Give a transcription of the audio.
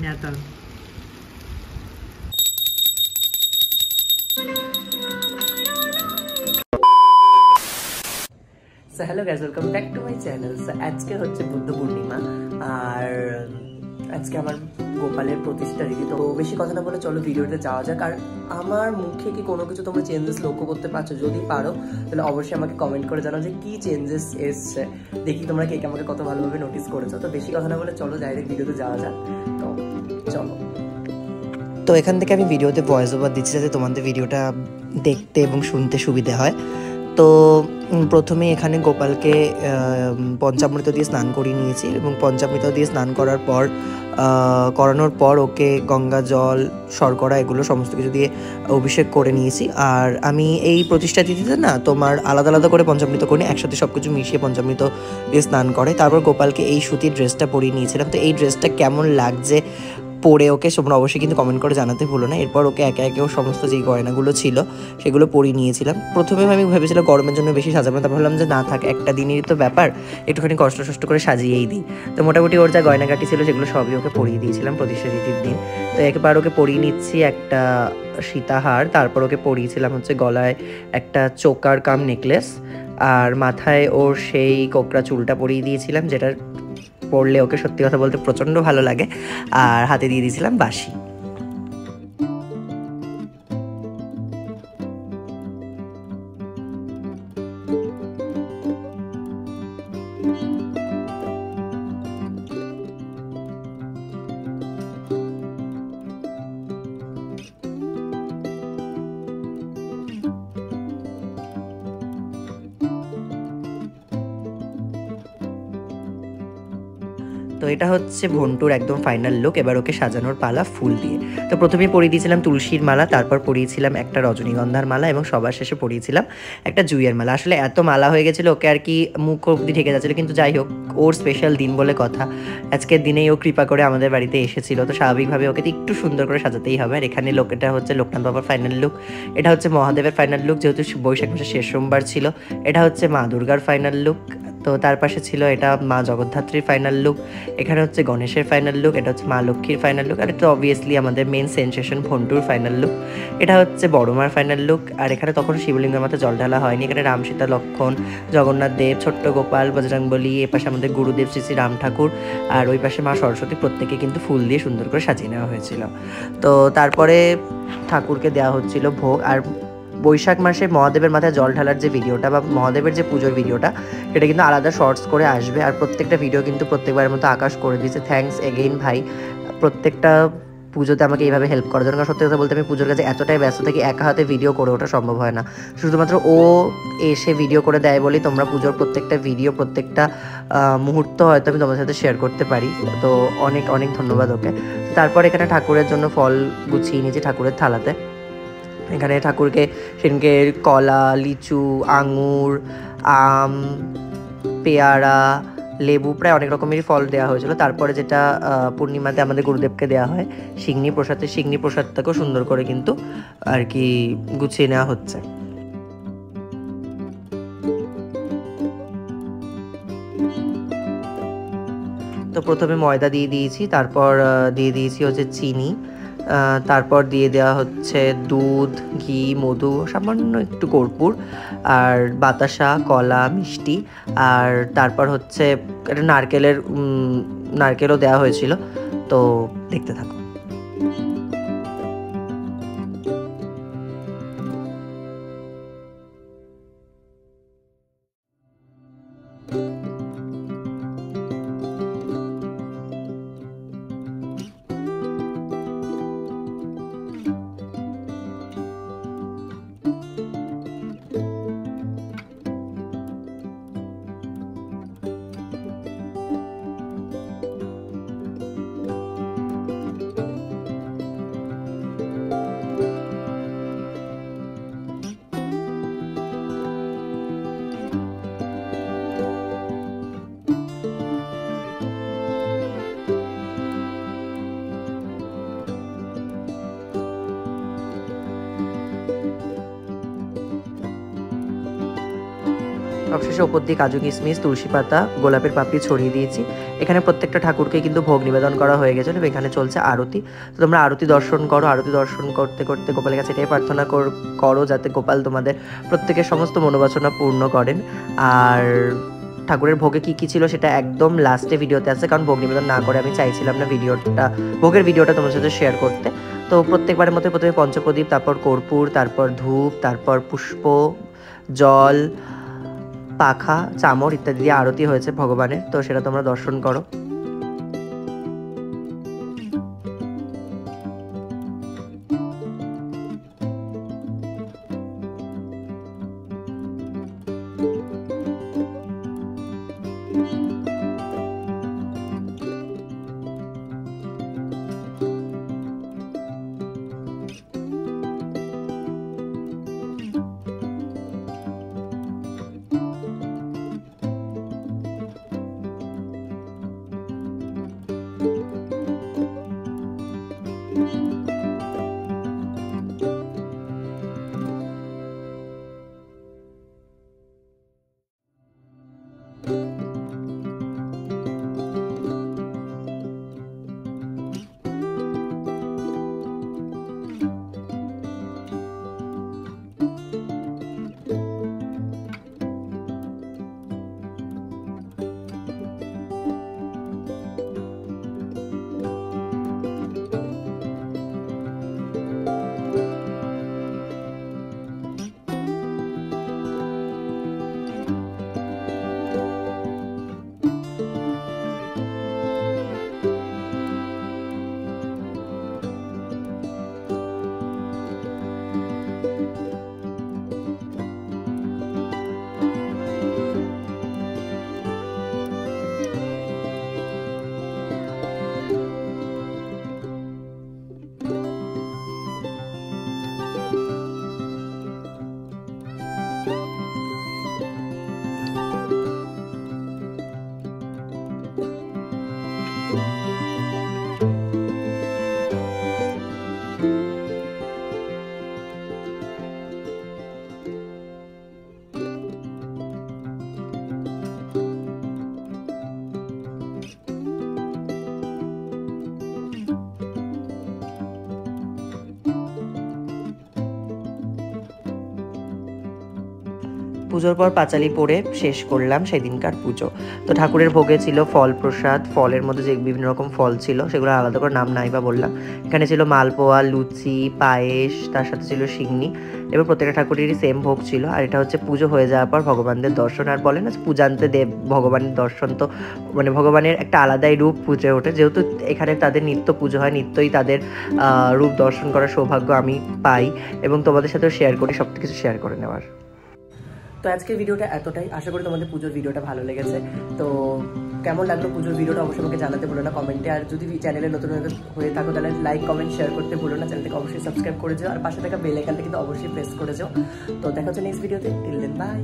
নেতাল। So hello guys, welcome back to my channel. So আজকে হচ্ছে বুদ্ধ পূর্ণিমা, আর আজকে আমার গোপালের প্রতিষ্ঠা রীতি। তো বেশি কথা না বলে চলো ভিডিওতে যাওয়া যাক। আর আমার মুখে কি কোনো কিছু তোমরা চেঞ্জেস লক্ষ্য করতে পারছো? যদি পারো তাহলে অবশ্যই আমাকে কমেন্ট করে জানাও যে কি চেঞ্জেস এসছে। দেখি তোমরা কে আমাকে কত ভালোভাবে নোটিস করেছো। তো বেশি কথা না বলে চলো ডাইরেক্ট ভিডিওতে যাওয়া যাক। তো চলো। তো এখান থেকে আমি ভিডিওতে ভয়েস ওভার দিচ্ছি যাতে তোমাদের ভিডিওটা দেখতে এবং শুনতে সুবিধে হয়। তো প্রথমে এখানে গোপালকে পঞ্চামৃত দিয়ে স্নান করিয়ে নিয়েছি, এবং পঞ্চামৃত দিয়ে স্নান করানোর পর ওকে গঙ্গা জল, শর্করা এগুলো সমস্ত কিছু দিয়ে অভিষেক করে নিয়েছি। আর আমি এই প্রতিষ্ঠা তিথিতে না তোমার আলাদা আলাদা করে পঞ্চামৃত করি, একসাথে সব কিছু মিশিয়ে পঞ্চামৃত দিয়ে স্নান করে। তারপর গোপালকে এই সুতির ড্রেসটা পরিয়ে নিয়েছিলাম। তো এই ড্রেসটা কেমন লাগছে পরে ওকে তোমরা অবশ্যই কিন্তু কমেন্ট করে জানাতে ভুলো না। এরপর ওকে একে একে সমস্ত যেই গয়নাগুলো ছিল সেগুলো পরিয়ে নিয়েছিলাম। প্রথমে আমি ভেবেছিলাম গরমের জন্য বেশি সাজাবো, তারপর ভাবলাম যে না থাক, একটা দিনেরই তো ব্যাপার, একটুখানি কষ্ট করে সাজিয়েই দিই। তো মোটামুটি ওর যা গয়নাগাটি ছিল সেগুলো সবই ওকে পরিয়ে দিয়েছিলাম প্রতিষ্ঠা তিথির দিন। তো একবার ওকে পরিয়ে নিচ্ছি একটা সীতাহার, তারপর ওকে পরিয়েছিলাম হচ্ছে গলায় একটা চোকার কাম নেকলেস, আর মাথায় ওর সেই কোকড়া চুলটা পরিয়ে দিয়েছিলাম, যেটা পরলে ওকে সত্যি কথা বলতে প্রচণ্ড ভালো লাগে। আর হাতে দিয়ে দিয়েছিলাম বাঁশি। তো এটা হচ্ছে ভন্টুর একদম ফাইনাল লুক। এবার ওকে সাজানোর পালা ফুল দিয়ে। তো প্রথমেই পরিয়ে দিয়েছিলাম তুলসীর মালা, তারপর পরিয়েছিলাম একটা রজনীগন্ধার মালা, এবং সবার শেষে পরিয়েছিলাম একটা জুঁইয়ের মালা। আসলে এত মালা হয়ে গেছিলো ওকে আর কি মুখ অব্দি ঢেকে যাচ্ছিলো, কিন্তু যাই হোক, ওর স্পেশাল দিন বলে কথা, আজকের দিনেই ও কৃপা করে আমাদের বাড়িতে এসেছিলো, তো স্বাভাবিকভাবে ওকে একটু সুন্দর করে সাজাতেই হবে। আর এখানে এটা হচ্ছে লোকনাথ বাবার ফাইনাল লুক, এটা হচ্ছে মহাদেবের ফাইনাল লুক, যেহেতু বৈশাখ মাসের শেষ সোমবার ছিল। এটা হচ্ছে মা দুর্গার ফাইনাল লুক। তো তার পাশে ছিল এটা মা জগদ্ধাত্রীর ফাইনাল লুক। এখানে হচ্ছে গণেশের ফাইনাল লুক, এটা হচ্ছে মা লক্ষ্মীর ফাইনাল লুক, আর এটা অবভিয়াসলি আমাদের মেন সেন্সেশন ভন্টুর ফাইনাল লুক। এটা হচ্ছে বড় মার ফাইনাল লুক। আর এখানে তখন শিবলিঙ্গের মাথায় জল ঢালা হয়নি, এখানে রাম, সীতা, লক্ষ্মণ, জগন্নাথ দেব, ছোট্ট গোপাল, বজরংবলী, এ পাশে আমাদের গুরুদেব শ্রী শ্রী রাম ঠাকুর, আর ওই পাশে মা সরস্বতী, প্রত্যেকে কিন্তু ফুল দিয়ে সুন্দর করে সাজিয়ে নেওয়া হয়েছিল। তো তারপরে ঠাকুরকে দেওয়া হচ্ছিল ভোগ। আর বৈশাখ মাসে মহাদেবের মাথায় জল ঢালার যে ভিডিওটা বা মহাদেবের যে পুজোর ভিডিওটা, সেটা কিন্তু আলাদা শর্টস করে আসবে। আর প্রত্যেকটা ভিডিও কিন্তু প্রত্যেকবারের মতো আকাশ করে দিয়েছে। থ্যাঙ্কস এগেইন ভাই, প্রত্যেকটা পুজোতে আমাকে এইভাবে হেল্প করার জন্য। কারণ সত্যি কথা বলতে আমি পুজোর কাছে এতটাই ব্যস্ত থাকি, একা হাতে ভিডিও করে ওঠা সম্ভব হয় না। শুধুমাত্র ও এসে ভিডিও করে দেয় বলেই তোমরা পুজোর প্রত্যেকটা ভিডিও, প্রত্যেকটা মুহূর্ত হয়তো আমি তোমাদের সাথে শেয়ার করতে পারি। তো অনেক অনেক ধন্যবাদ ওকে। তারপর এখানে ঠাকুরের জন্য ফল গুছিয়ে নিয়েছি ঠাকুরের থালাতে। এখানে ঠাকুরকে সেদিনকে কলা, লিচু, আঙুর, আম, পেয়ারা, লেবু, প্রায় অনেক রকমেরই ফল দেওয়া হয়েছিল। তারপরে যেটা পূর্ণিমাতে আমাদের গুরুদেবকে দেওয়া হয় সিংনি প্রসাদ, সিংনি প্রসাদটাকেও সুন্দর করে কিন্তু আর কি গুছিয়ে নেওয়া হচ্ছে। তো প্রথমে ময়দা দিয়ে দিয়েছি, তারপর দিয়ে দিয়েছি হচ্ছে চিনি, তারপর দিয়ে দেওয়া হচ্ছে দুধ, ঘি, মধু, সামান্য একটু কর্পূর, আর বাতাসা, কলা, মিষ্টি, আর তারপর হচ্ছে একটা নারকেলও দেওয়া হয়েছিল। তো দেখতে থাকো। সবশেষে ওপর দিয়ে কাজু কিশমিশ, তুলসী পাতা, গোলাপের পাপড়ি ছড়িয়ে দিয়েছি। এখানে প্রত্যেকটা ঠাকুরকে কিন্তু ভোগ নিবেদন করা হয়ে গেছে এবং এখানে চলছে আরতি। তো তোমরা আরতি দর্শন করো। আরতি দর্শন করতে করতে গোপালের কাছে এটাই প্রার্থনা করো যাতে গোপাল তোমাদের প্রত্যেকের সমস্ত মনোবাসনা পূর্ণ করেন। আর ঠাকুরের ভোগে কী কী ছিল সেটা একদম লাস্টে ভিডিওতে আছে, কারণ ভোগ নিবেদন না করে আমি চাইছিলাম না ভোগের ভিডিওটা তোমার সাথে শেয়ার করতে। তো প্রত্যেকবারের মতো প্রথমে পঞ্চপ্রদীপ, তারপর কর্পূর, তারপর ধূপ, তারপর পুষ্প, জল, পাখা, চামর ইত্যাদি দিয়ে আরতি হয়েছে ভগবানের। তো সেটা তোমরা দর্শন করো। পুজোর পর পাঁচালি পড়ে শেষ করলাম সেদিনকার পুজো। তো ঠাকুরের ভোগে ছিল ফল প্রসাদ, ফলের মধ্যে যে বিভিন্ন রকম ফল ছিল সেগুলো আলাদা করে নাম নাই বা বললাম। এখানে ছিল মালপোয়া, লুচি, পায়েস, তার সাথে ছিল সিংনি এবং প্রত্যেকটা ঠাকুরেরই সেম ভোগ ছিল। আর এটা হচ্ছে পুজো হয়ে যাওয়ার পর ভগবানদের দর্শন। আর বলে না পূজান্তে দেব ভগবানের দর্শন, তো মানে ভগবানের একটা আলাদাই রূপ পুজো ওঠে। যেহেতু এখানে তাদের নিত্য পুজো হয়, নিত্যই তাদের রূপ দর্শন করার সৌভাগ্য আমি পাই এবং তোমাদের সাথেও শেয়ার করি, সব কিছু শেয়ার করে নেওয়ার। তো আজকের ভিডিওটা এতটাই। আশা করি তোমাদের পুজোর ভিডিওটা ভালো লেগেছে। তো কেমন লাগলো পুজোর ভিডিওটা অবশ্যই আমাকে জানাতে ভুলো না কমেন্টে। আর যদি চ্যানেলে নতুন হয়ে থাকো তাহলে লাইক, কমেন্ট, শেয়ার করতে ভুলো না। চ্যানেলটাকে অবশ্যই সাবস্ক্রাইব করে যাও আর পাশে থাকা বেল আইকনটা কিন্তু অবশ্যই প্রেস করে যাও। তো দেখা হচ্ছে নেক্সট ভিডিওতে। Till then by.